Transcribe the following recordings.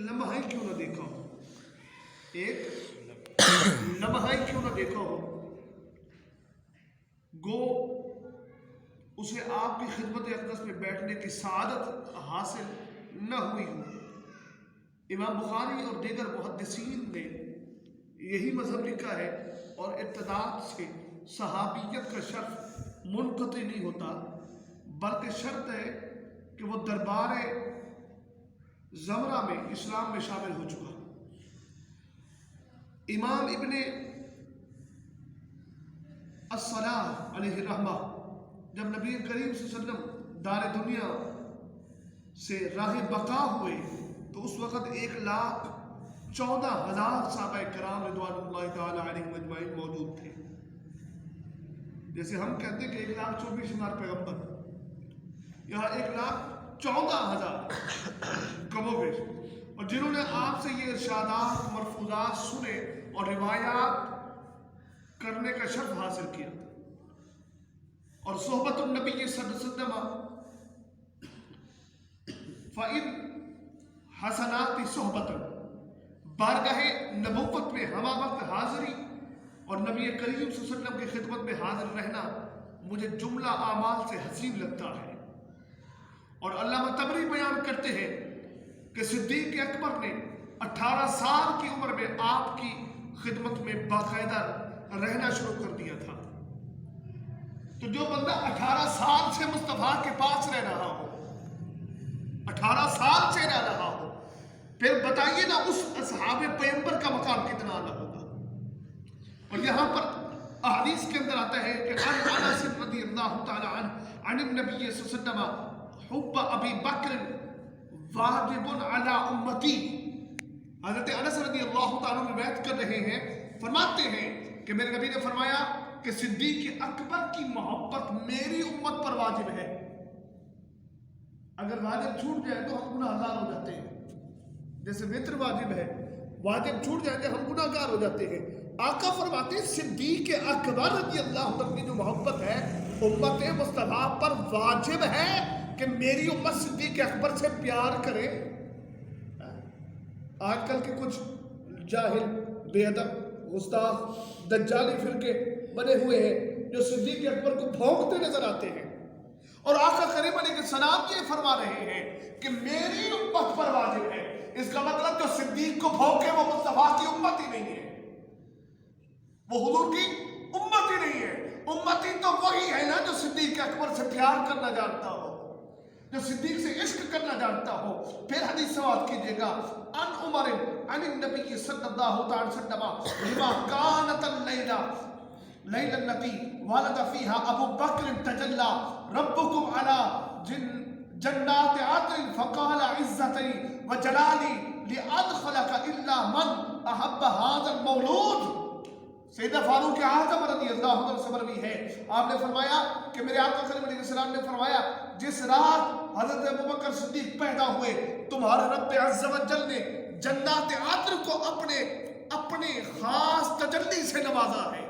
لمحہ کیوں نہ دیکھا ہو، ایک لمحہ کیوں نہ دیکھا ہو، گو اسے آپ کی خدمت اقدس میں بیٹھنے کی سعادت حاصل نہ ہوئی ہو۔ امام بخاری اور دیگر محدثین نے یہی مذہب لکھا ہے، اور ارتداد سے صحابیت کا شرط منقطع نہیں ہوتا، بلکہ شرط ہے کہ وہ دربار زمرہ میں اسلام میں شامل ہو چکا۔ امام ابن الصلاح علیہ الرحمہ جب نبی کریم صلی اللہ علیہ وسلم دار دنیا سے راہ بقا ہوئے تو اس وقت 1,14,000 صحابہ کرام رضوان اللہ تعالی علیہم اجمعین موجود تھے۔ جیسے ہم کہتے ہیں کہ 1,24,000 پیغمبر، یہاں 1,14,000 کم و بیش، اور جنہوں نے آپ سے یہ ارشادات مرفوضات سنے اور روایات کرنے کا شرف حاصل کیا، اور صحبت النبی صلی اللہ علیہ وسلم فَإِنْ حَسَنَاتِ صُحْبَةً، بارگاہ نبوت میں ہمہ وقت حاضری اور نبی کریم صلی اللہ علیہ وسلم کی خدمت میں حاضر رہنا مجھے جملہ اعمال سے حسین لگتا ہے۔ اور علامہ طبری بیان کرتے ہیں کہ صدیق اکبر نے 18 سال کی عمر میں آپ کی خدمت میں باقاعدہ رہنا شروع کر دیا تھا۔ تو جو بندہ 18 سال سے مصطفیٰ کے پاس رہ رہا ہو، 18 سال سے رہ رہا ہو، پھر بتائیے نا اس اصحاب پیغمبر کا مقام کتنا اعلیٰ ہوگا۔ اور یہاں پر احادیث کے اندر آتا ہے کہ عن انس رضی اللہ تعالی عنہ عن النبی صلی اللہ علیہ وسلم حب ابی بکر واجب علی امتی، حضرت انس رضی اللہ تعالی عنہ روایت کر رہے ہیں، فرماتے ہیں کہ میرے نبی نے فرمایا کہ صدیق اکبر کی محبت میری امت پر واجب ہے۔ اگر واجب چھوٹ جائے تو ہم گناہ گار ہو جاتے ہیں، جیسے وتر واجب ہے، واجب چھوٹ جائے تو ہم گناہ گار ہو جاتے ہیں۔ آقا فرماتے ہیں صدیق اکبر رضی اللہ عنہ کی جو محبت ہے امت مصطفیٰ پر واجب ہے کہ میری امت صدیق اکبر سے پیار کرے۔ آج کل کے کچھ جاہل، بے ادب، گستاخ، دجالی فرقے بنے ہوئے ہیں جو صدیق اکبر کو بھونکتے نظر آتے ہیں، اور آقا کریم علیہ السلام یہ فرما رہے ہیں کہ میری امت پر واجب ہے۔ اس کا مطلب جو صدیق کو بھونکے وہ مصطفیٰ کی امت ہی نہیں ہے، وہ حضور کی امت ہی نہیں ہے۔ امتی تو وہی ہے نا جو صدیق اکبر سے پیار کرنا جانتا ہو، جو صدیق سے عشق کرنا جانتا ہو۔ پھر حدیث سماعت کیجئے گا، ان عمر عن النبی صلی اللہ علیہ وسلم لما کانت اللیلہ لیل النبی ولد فیہا ابو بکر تجلی ربکم علی جنات عدن فقال عزتی وجلالی لأدخلک الا من احب هذا المولود۔ سیدہ فاروق اعظم رضی اللہ عنہ سے مروی ہے، آپ نے فرمایا کہ میرے آقا کریم علیہ السلام نے فرمایا جس رات حضرت ابوبکر صدیق پیدا ہوئے تمہارے رب عز و جل نے جنات عدن کو اپنے خاص تجلی سے نوازا ہے،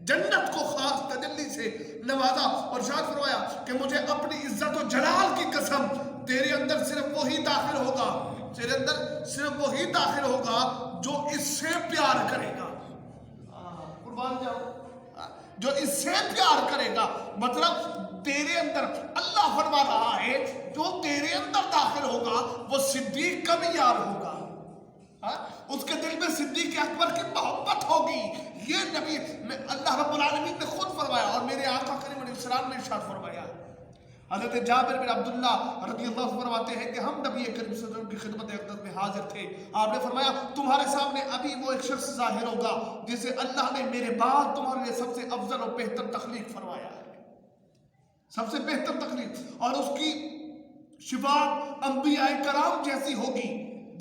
جنت کو خاص تجلی سے نوازا، اور شاید فرمایا کہ مجھے اپنی عزت و جلال کی قسم تیرے اندر صرف وہی داخل ہوگا، تیرے اندر صرف وہی داخل ہوگا جو اس سے پیار کرے گا، جو اس سے پیار کرے گا۔ مطلب تیرے اندر اللہ فرما رہا ہے جو تیرے اندر داخل ہوگا وہ صدیق کا بھی یار ہوگا، اس کے دل میں صدیق اکبر کی محبت ہوگی۔ یہ نبی اللہ رب العالمین نے خود فرمایا، اور میرے آقا کریم علیہ السلام نے ارشاد فرمایا۔ حضرت جابر بن عبداللہ رضی اللہ عنہ فرماتے ہیں کہ ہم نبی کریم صلی اللہ علیہ وسلم کی خدمت اقدس میں حاضر تھے، آپ نے فرمایا تمہارے سامنے ابھی وہ ایک شخص ظاہر ہوگا جسے اللہ نے میرے بعد تمہارے لیے سب سے افضل اور بہتر تخلیق فرمایا ہے، سب سے بہتر تخلیق، اور اس کی شفاعت انبیاء کرام جیسی ہوگی۔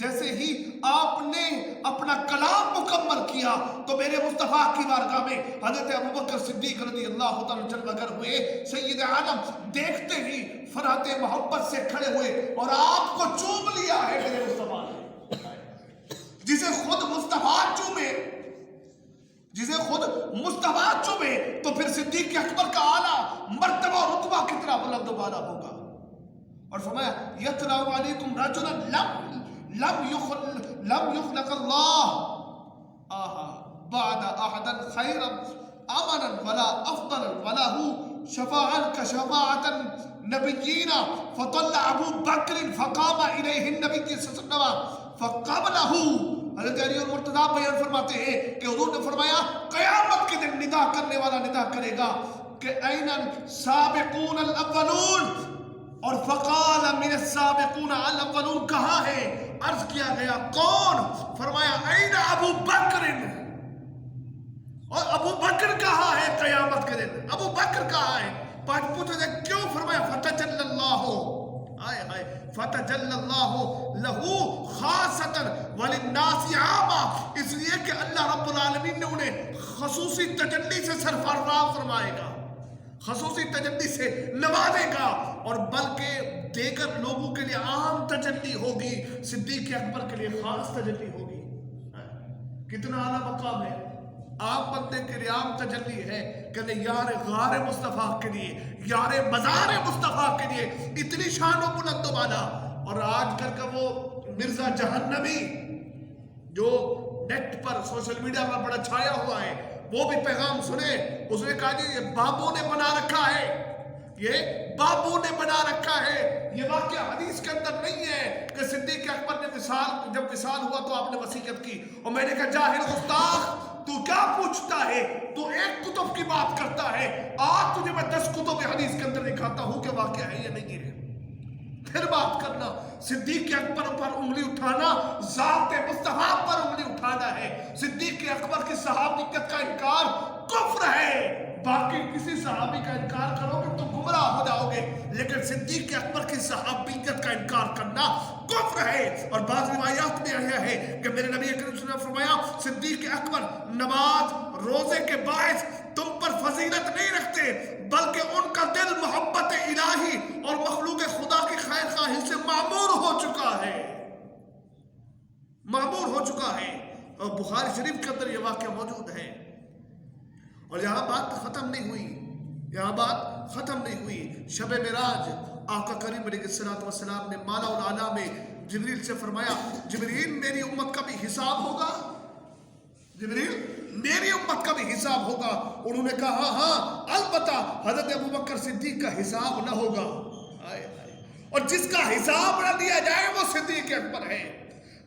جیسے ہی آپ نے اپنا کلام مکمل کیا تو میرے مصطفیٰ کی بارگاہ میں حضرت ابوبکر صدیق رضی اللہ تعالیٰ جلوہ گر ہوئے، سید عالم دیکھتے ہی فرحت محبت سے کھڑے ہوئے اور آپ کو چوم لیا ہے میرے مصطفیٰ نے۔ جسے خود مصطفیٰ چومے تو پھر صدیق اکبر کا اعلیٰ مرتبہ اور رتبہ کتنا بلند و بالا ہوگا۔ اور فرمایا یطلع علیکم رجلا لم يخلق اللہ بعد احدا خیرا امنا ولا افضل ولا شفاعا كشفاعة نبيين فطلع ابو بکر فقام الیہ النبی صلی اللہ علیہ وسلم فقبلہ. حضرت علی اور مرتضیٰ بیان فرماتے ہیں کہ حضور نے فرمایا قیامت کے دن ندا کرنے والا ندا کرے گا کہ این السابقون الاولون، اور فقال من السابقون الاولون کہاں ہے؟ عرض کیا گیا کون؟ فرمایا این ابو بکر، اور ابو بکر کہاں ہے قیامت کے دن؟ ابو بکر کہاں ہے؟ پوچھا جائے کیوں؟ فرمایا فتجل اللہ، آئے آئے فتجل اللہ لہو خاصتا وللناس عاما، اس لیے کہ اللہ رب العالمین نے انہیں خصوصی تجلی سے سرفراز فرمائے گا، خصوصی تجلی سے نوازے گا، اور بلکہ دیگر لوگوں کے لیے عام تجلی ہوگی، صدیق اکبر کے لیے خاص تجلی ہوگی. کتنا اعلیٰ مقام ہے. عام بندے کے لیے عام تجلی ہے کہ یار غار مصطفیٰ کے لیے، یار مزار مصطفیٰ کے لیے اتنی شان و بلند و بالا. اور آج کل کا وہ مرزا جہنمی جو نیٹ پر سوشل میڈیا پر بڑا چھایا ہوا ہے، وہ بھی پیغام سنے. اس نے کہا جی یہ بابوں نے بنا رکھا ہے، یہ بابوں نے بنا رکھا ہے. یہ واقعہ حدیث کے اندر نہیں ہے کہ صدیق اکبر نے جب وصال ہوا تو آپ نے وصیت کی. اور میں نے کہا جاہل گستاخ، تو کیا پوچھتا ہے؟ تو ایک کتب کی بات کرتا ہے، آج تجھے میں 10 کتب حدیث کے اندر دکھاتا ہوں کہ واقعہ ہے یا نہیں ہے، پھر بات کرنا. صدیق اکبر پر انگلی اٹھانا ذات مصطفیٰ پر انگلی اٹھانا ہے. صدیق اکبر کی صحابیت کا انکار کفر ہے. باقی کسی صحابی کا انکار کرو گے تو گمراہ ہو جاؤ گے، لیکن صدیق اکبر کی صحابیت کا انکار کرنا کفر ہے. اور بعض روایات میں آیا ہے کہ میرے نبی کریم صلی اللہ علیہ وسلم نے فرمایا صدیق اکبر نماز روزے کے باعث تم پر فضیلت نہیں رکھتے، بلکہ ان کا دل محبت الہی اور مخلوق خدا کی خیر خواہی سے معمور ہو چکا ہے، معمور ہو چکا ہے. اور بخاری شریف کے اندر یہ واقعہ موجود ہے. اور یہاں بات ختم نہیں ہوئی، یہاں بات ختم نہیں ہوئی. شب معراج آقا کریم علیہ الصلوۃ والسلام نے مالا الاعلیٰ میں جبریل سے فرمایا جبریل میری امت کا بھی حساب ہوگا، جبریل میری امت کا بھی حساب ہوگا. انہوں نے کہا ہاں البتہ حضرت ابوبکر صدیق کا حساب نہ ہوگا. اور جس کا حساب نہ لیا جائے وہ صدیق اکبر ہے.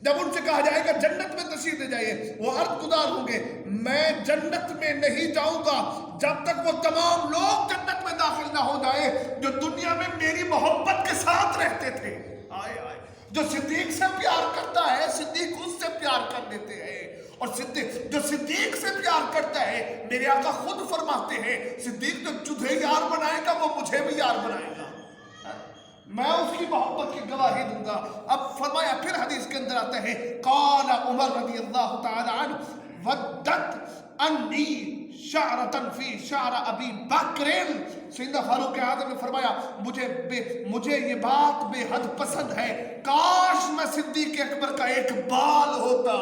جب ان سے کہا جائے گا جنت میں تشریف لے جائیے، وہ عرض گزار ہوں گے میں جنت میں نہیں جاؤں گا جب تک وہ تمام لوگ جنت میں داخل نہ ہو جائے جو دنیا میں میری محبت کے ساتھ رہتے تھے. آئے آئے جو صدیق سے پیار کرتا ہے صدیق اس سے پیار کر لیتے ہیں، اور جو صدیق سے پیار کرتا ہے میرے آقا خود فرماتے ہیں صدیق جو تجھے یار بنائے گا وہ مجھے بھی یار بنائے گا، میں اس کی محبت کی گواہی دوں گا. اب فرمایا پھر حدیث کے اندر آتا ہے قال عمر رضی اللہ تعالی عنہ ودت انی شعرتن فی شعر ابی بکر. سیدنا فاروق اعظم نے فرمایا مجھے یہ بات بے حد پسند ہے، کاش میں صدیق اکبر کا ایک بال ہوتا،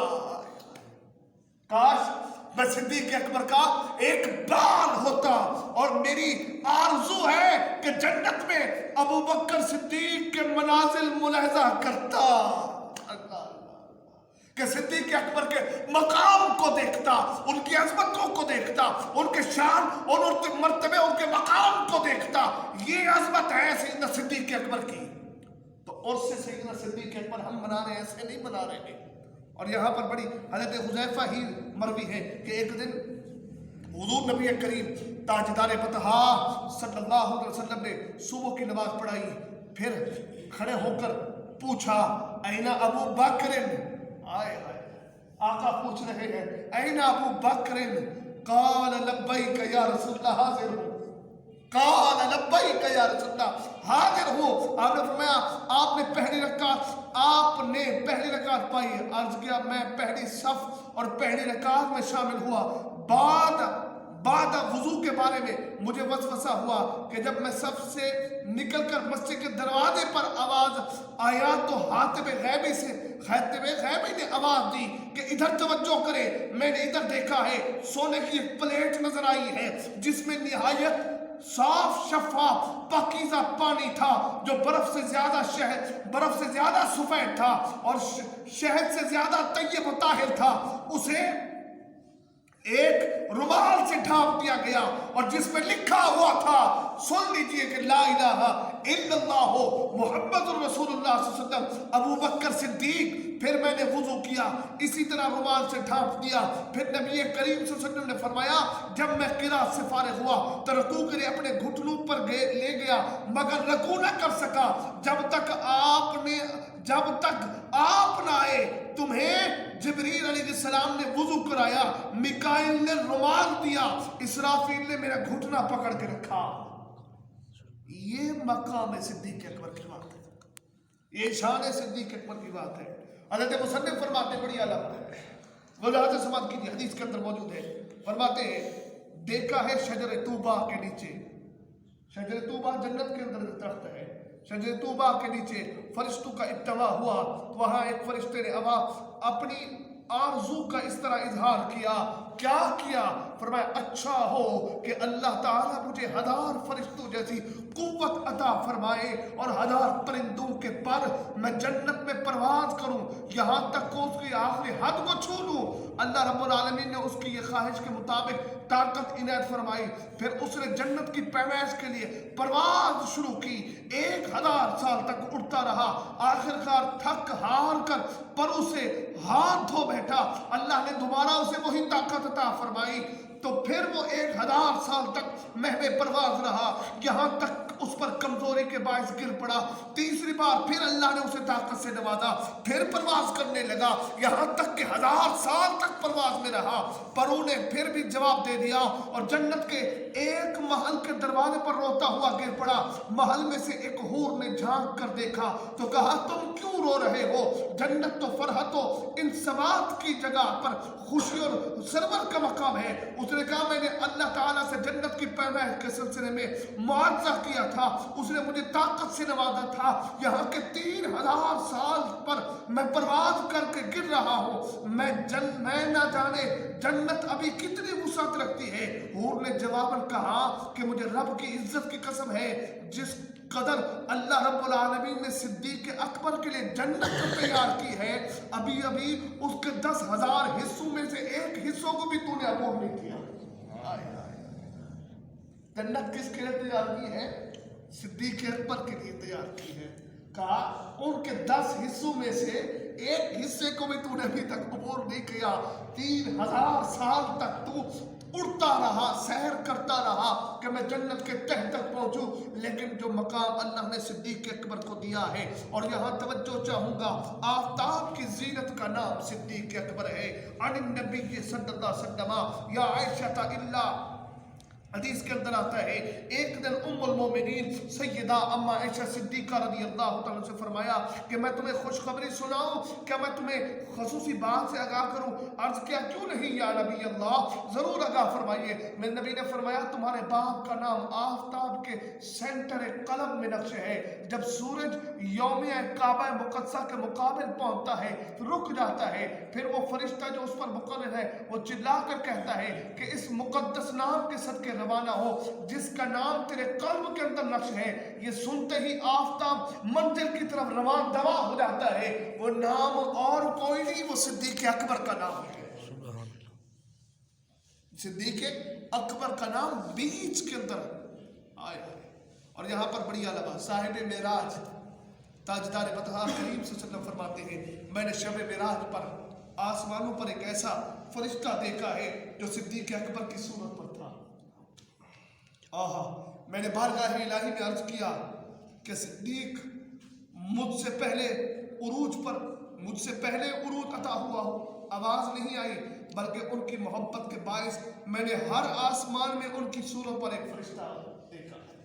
کاش میں صدیق اکبر کا ایک بال ہوتا. اور میری آرزو ہے کہ جنت میں ابو بکر صدیق کے منازل ملاحظہ کرتا، کہ صدیق اکبر کے مقام کو دیکھتا، ان کی عظمتوں کو دیکھتا، ان کے شان اور ان کے مرتبے ان کے مقام کو دیکھتا. یہ عظمت ہے سیدنا صدیق اکبر کی. تو اور سے سیدنا صدیق اکبر ہم منا رہے ہیں، ایسے نہیں منا رہے ہیں. اور یہاں پر بڑی حضرت حذیفہ ہی مروی ہے کہ ایک دن حضور نبی کریم تاجدار بطحا صلی اللہ علیہ وسلم نے صبح کی نماز پڑھائی، پھر کھڑے ہو کر پوچھا این ابو بکر. آئے آقا پوچھ رہے ہیں این ابو بکر. قال لبیک یا رسول اللہ حاضر ہوں، قال لبیک یا رسول اللہ حاضر ہوں. آپ نے فرمایا آپ نے پہلی رکعت پائی. عرض کیا میں پہلی صف اور پہلی رکعت میں شامل ہوا. بعد وضو کے بارے میں مجھے وسوسہ ہوا کہ جب میں صف سے نکل کر مسجد کے دروازے پر آواز آیا تو حاتب غیبی نے آواز دی کہ ادھر توجہ کرے. میں نے ادھر دیکھا ہے سونے کی ایک پلیٹ نظر آئی ہے جس میں نہایت صاف شفاف پاکیزہ پانی تھا جو برف سے زیادہ سفید تھا اور شہد سے زیادہ طیب و طاہر تھا، اسے ایک رومال سے ڈھانپ دیا گیا اور جس میں لکھا ہوا تھا، سن لیجئے کہ لا الہ الا اللہ محمد الرسول اللہ صلی اللہ علیہ وسلم ابو بکر صدیق۔ پھر میں نے وضو کیا، اسی طرح رومال سے ڈھانپ دیا۔ پھر نبی کریم صلی اللہ علیہ وسلم نے فرمایا جب میں قرات سے فارغ ہوا تو رکوع کے لیے اپنے گھٹنوں پر لے گیا، مگر رکوع نہ کر سکا جب تک آپ نہ آئے۔ تمہیں جبریل علیہ السلام نے وضو کرایا، میکائیل نے رومال دیا، اسرافیل نے میرا گھٹنا پکڑ کے رکھا۔ یہ مقام صدیق اکبر کی بات ہے، یہ شان صدیق اکبر کی بات ہے۔ حضرت مصنف فرماتے ہیں بڑی اعلیٰ ہے، وضاحت سماعت کی حدیث کے اندر موجود ہے، فرماتے ہیں دیکھا ہے شجر طوبہ کے نیچے، شجر طوبہ جنت کے اندر درخت ہے، شجر طوبہ کے نیچے فرشتوں کا اجتماع ہوا، وہاں ایک فرشتے نے اپنی آرزو کا اس طرح اظہار کیا۔ کیا کیا؟ فرمایا اچھا ہو کہ اللہ تعالیٰ مجھے 1000 فرشتوں جیسی قوت عطا فرمائے اور 1000 پرندوں کے پر میں جنت میں پرواز کروں، یہاں تک کہ اس کی آخری حد کو چھو لوں۔ اللہ رب العالمین نے اس کی یہ خواہش کے مطابق طاقت عنایت فرمائی، پھر اس نے جنت کی پیمائش کے لیے پرواز شروع کی، 1000 سال تک اڑتا رہا، آخرکار تھک ہار کر پروں سے ہاتھ دھو بیٹھا، اللہ نے دوبارہ اسے وہی طاقت عطا فرمائی، تو پھر وہ 1000 سال تک محو پرواز رہا، یہاں تک اس پر کمزوری کے باعث گر پڑا، تیسری بار پھر اللہ نے اسے طاقت سے نوازا، پھر پرواز کرنے لگا، یہاں تک کہ 1000 سال تک پرواز میں رہا۔ پروں نے پھر بھی جواب دے دیا اور جنت کے ایک محل کے دروازے پر روتا ہوا گر پڑا۔ محل میں سے ایک حور نے جھانک کر دیکھا تو کہا تم کیوں رو رہے ہو؟ جنت تو فرحت و انصبات کی جگہ پر خوشی اور سرور کا مقام ہے۔ اس نے کہا میں نے اللہ تعالیٰ سے جنت کی پیمائش کے سلسلے میں معاوضہ کیا تھا، اس نے مجھے طاقت سے نوازا تھا، یہاں کے 3000 سال پر میں پرواز کر کے گر رہا ہوں، میں نہ جانے جنت ابھی کتنی وسعت رکھتی ہے۔ حور نے جواباً کہا کہ مجھے رب کی عزت کی قسم ہے جس قدر اللہ رب العالمین نے صدیق اکبر کے لیے جنت تیار کی ہے، ابھی اس کے 10,000 حصوں میں سے ایک حصوں کو بھی تو نے عبور نہیں کیا۔ جنت کس کے لیے تیار کی ہے؟ صدیق اکبر کے لیے تیار کی ہے۔ کہا ان کے 10 حصوں میں سے ایک حصے کو بھی تو نے ابھی تک عبور نہیں کیا، 3000 سال تک تو اڑتا رہا، سیر کرتا رہا کہ میں جنت کے تہ تک پہنچوں، لیکن جو مقام اللہ نے صدیق اکبر کو دیا ہے، اور یہاں توجہ چاہوں گا، آفتاب کی زینت کا نام صدیق اکبر ہے۔ عن النبی صلی اللہ علیہ وسلم یا عائشہ الا، حدیث کے اندر آتا ہے ایک دن ام المومنین سیدہ اما عائشہ صدیقہ رضی اللہ تعالیٰ سے فرمایا کہ میں تمہیں خوشخبری سناؤں، کیا میں تمہیں خصوصی بات سے آگاہ کروں؟ عرض کیا کیوں نہیں یا نبی اللہ، ضرور آگاہ فرمائیے۔ میرے نبی نے فرمایا تمہارے باپ کا نام آفتاب کے سینٹر قلب میں نقش ہے، جب سورج یوم کعبہ مقدسہ کے مقابل پہنچتا ہے رک جاتا ہے، پھر وہ فرشتہ جو اس پر مقرر ہے وہ چلا کر کہتا ہے کہ اس مقدس نام کے صدقے روانہ ہو جس کا نام تیرے قلب کے اندر نقش ہے۔ یہ سنتے ہی آفتاب منزل کی طرف روان دوا ہو جاتا ہے، وہ نام اور کوئی نہیں، وہ صدیق اکبر کا نام ہے۔ صدیق اکبر کا نام بیچ کے اندر آیا ہے۔ اور یہاں پر بڑی اعلیٰ بات، صاحب معراج تاجدار بطحا کریم صلی اللہ علیہ وسلم فرماتے ہیں میں نے شب معراج پر آسمانوں پر ایک ایسا فرشتہ دیکھا ہے جو صدیق اکبر کی صورت پر تھا۔ میں نے بارگاہ الہی میں عرض کیا کہ صدیق مجھ سے پہلے عروج عطا ہوا ہو، آواز نہیں آئی، بلکہ ان کی محبت کے باعث میں نے ہر آسمان میں ان کی صورت پر ایک فرشتہ دیکھا ہے۔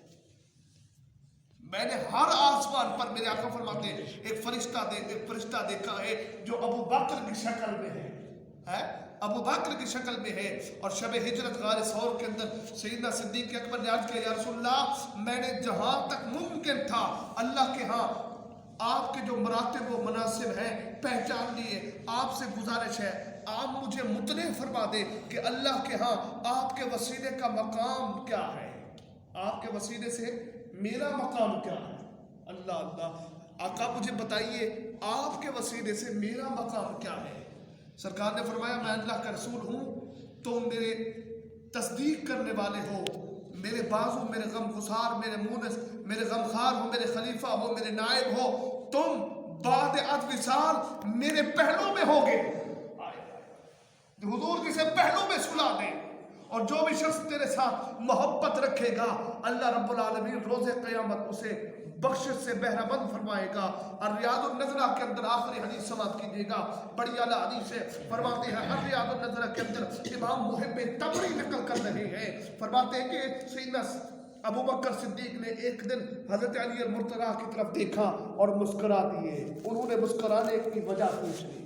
میں نے ہر آسمان پر، میرے آقا فرماتے ہیں، ایک فرشتہ دیکھا ہے جو ابو بکر کی شکل میں ہے، ابو بکر کی شکل میں ہے۔ اور شب ہجرت غار ثور کے اندر سیدنا صدیق اکبر نے عرض کیا یا رسول اللہ، میں نے جہاں تک ممکن تھا اللہ کے ہاں آپ کے جو مراتب و مناسب ہیں پہچان لیے، آپ سے گزارش ہے آپ مجھے مطلع فرما دے کہ اللہ کے ہاں آپ کے وسیلے کا مقام کیا ہے۔ آپ کے وسیلے سے میرا مقام کیا ہے؟ اللہ اللہ، آقا مجھے بتائیے آپ کے وسیلے سے میرا مقام کیا ہے؟ سرکار نے فرمایا میں اللہ کا رسول ہوں، تم میرے تصدیق کرنے والے ہو، میرے بازو، میرے غم گسار، میرے مونس، میرے غمخار ہو، میرے خلیفہ ہو، میرے نائب ہو، تم بعد وصال میرے پہلو میں ہوگے۔ حضور کسے پہلو میں سلا دے، اور جو بھی شخص تیرے ساتھ محبت رکھے گا اللہ رب العالمین روز قیامت اسے بخشش سے بہرہ بند فرمائے گا۔ الریاض النظرہ کے اندر آخری حدیث سماعت کیجئے گا، بڑی اعلیٰ حدیث ہے، فرماتے ہیں الریاض النظرہ کے اندر امام محب تبری نقل کر رہے ہیں، فرماتے ہیں کہ سیدنا ابو بکر صدیق نے ایک دن حضرت علی المرتضیٰ کی طرف دیکھا اور مسکرا دیے، انہوں نے مسکرانے کی وجہ پوچھ لی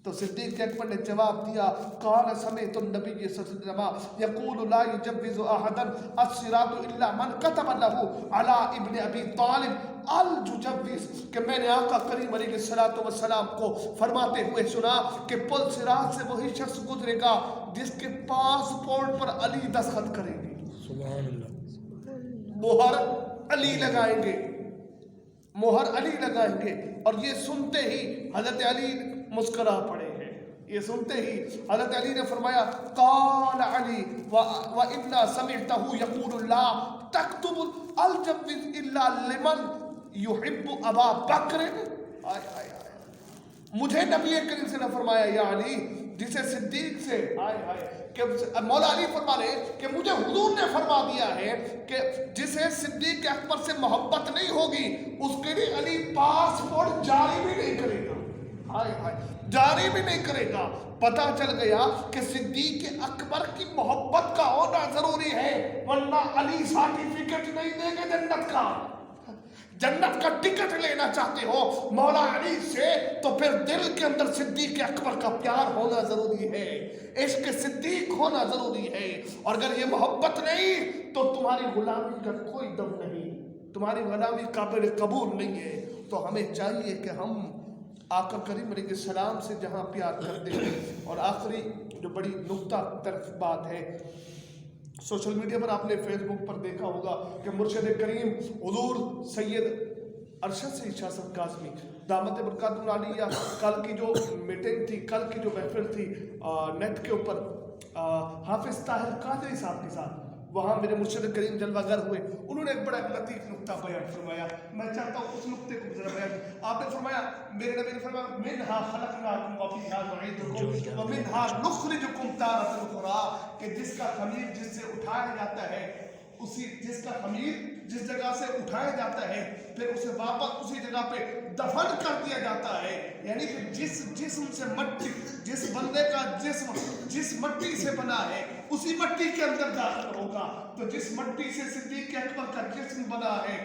تو صدیق اکبر نے جواب دیا، قال سمعت النبی صلی اللہ علیہ وسلم یقول لا یجوز احدا الصراط الا من كتب له على ابن ابی طالب الجوز، کہ میں نے آقا کریم علیہ الصلوۃ والسلام کو فرماتے ہوئے سنا کہ پل صراط سے وہی شخص گزرے گا جس کے پاسپورٹ پر علی دستخط کریں گے، سبحان اللہ، مہر علی لگائیں گے، مہر علی لگائیں گے۔ اور یہ سنتے ہی حضرت علی مسکرا پڑے ہیں، یہ سنتے ہی حضرت علی نے فرمایا قال علی وَإِنَّا سَمِعْتَهُ يَقُولُ لَا تَكْتُبُ الْجَوْزَ إِلَّا لِمَنْ يُحِبُّ أَبَا بَكْرٍ۔ مجھے نبی کریم سے نے فرمایا یا علی، جسے صدیق سے کہ مولا علی فرما رہے کہ مجھے حضور نے فرما دیا ہے کہ جسے صدیق اکبر سے محبت نہیں ہوگی اس کے لیے علی پاسپورٹ جاری بھی نہیں کرے گا، جاری بھی نہیں کرے گا۔ پتہ چل گیا کہ صدیق اکبر کی محبت کا ہونا ضروری ہے، ورنہ علی سرٹیفکیٹ نہیں دیں گے جنت کا، جنت کا ٹکٹ لینا چاہتے ہو مولا علی سے تو پھر دل کے اندر صدیق اکبر کا پیار ہونا ضروری ہے، عشق صدیق ہونا ضروری ہے، اور اگر یہ محبت نہیں تو تمہاری غلامی کا کوئی دم نہیں، تمہاری غلامی قابل قبول نہیں ہے۔ تو ہمیں چاہیے کہ ہم آقا کریم علیہ السلام سے جہاں پیار کرتے ہیں، اور آخری جو بڑی نقطہ طرف بات ہے، سوشل میڈیا پر آپ نے فیس بک پر دیکھا ہوگا کہ مرشد کریم حضور سید ارشد سے شاہ صاحب کاظمی دامت برکاتہ العالیہ کل کی جو میٹنگ تھی، کل کی جو محفل تھی نیٹ کے اوپر حافظ طاہر قادری صاحب کے ساتھ، وہاں میرے مرشد کریم جلوہ گر ہوئے، انہوں نے ایک بڑا لطیف نقطہ بیان فرمایا، میں چاہتا ہوں اس نقطے کو ذرا بیان۔ آپ نے فرمایا، میرے نبی نے فرمایا منہا خلقناکم وفیہا نعیدکم ومنہا نخرجکم تارۃ اخری، کہ جس کا خمیر جس سے اٹھایا جاتا ہے، اسی جس کا خمیر جس جگہ سے اٹھایا جاتا ہے پھر اسے واپس اسی جگہ پہ دفن کر دیا جاتا ہے، یعنی کہ جس جسم سے مٹی، جس بندے کا جسم جس مٹی سے بنا ہے اسی مٹی کے اندر داخل ہوگا۔ تو جس مٹی سے صدیق اکبر کا جسم بنا ہے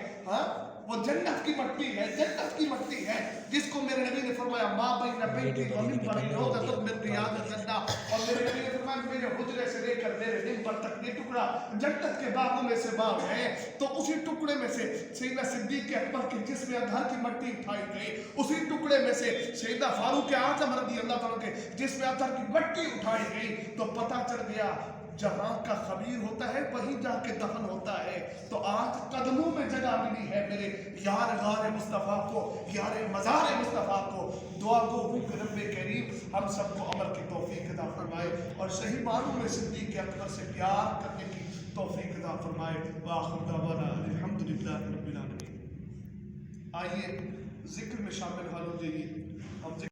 وہ جنت کی مٹی ہے، جنت کی مٹی ہے، جس کو میرے نبی نے فرمایا ما بین بیتی و منبری روضۃ من ریاض الجنہ، اور میرے نبی نے فرمایا میرے حجرے سے لے کر میرے منبر تک یہ ٹکڑا جنت کے باغوں میں سے باغ ہے، تو اسی ٹکڑے میں سے سیدنا صدیق اکبر کے جسم اطہر کی مٹی اٹھائی گئی، اسی ٹکڑے میں سے سیدنا فاروق اعظم رضی اللہ تعالیٰ کے جسم اطہر کی مٹی اٹھائی گئی۔ تو پتہ چل گیا جہاں کا خبیر ہوتا ہے وہیں جا کے دفن ہوتا ہے۔ تو آج قدموں میں جگہ ملی ہے میرے یار غار مصطفیٰ کو، یار مزار مصطفیٰ کو۔ دعا گو ہوں کہ رب کریم ہم سب کو عمل کی توفیق عطا فرمائے اور صحیح معنوں میں صدیق اکبر سے پیار کرنے کی توفیق عطا فرمائے۔ وآخر دعوانا الحمدللہ رب العالمین۔ آئیے ذکر میں شامل حال ہو جائیے۔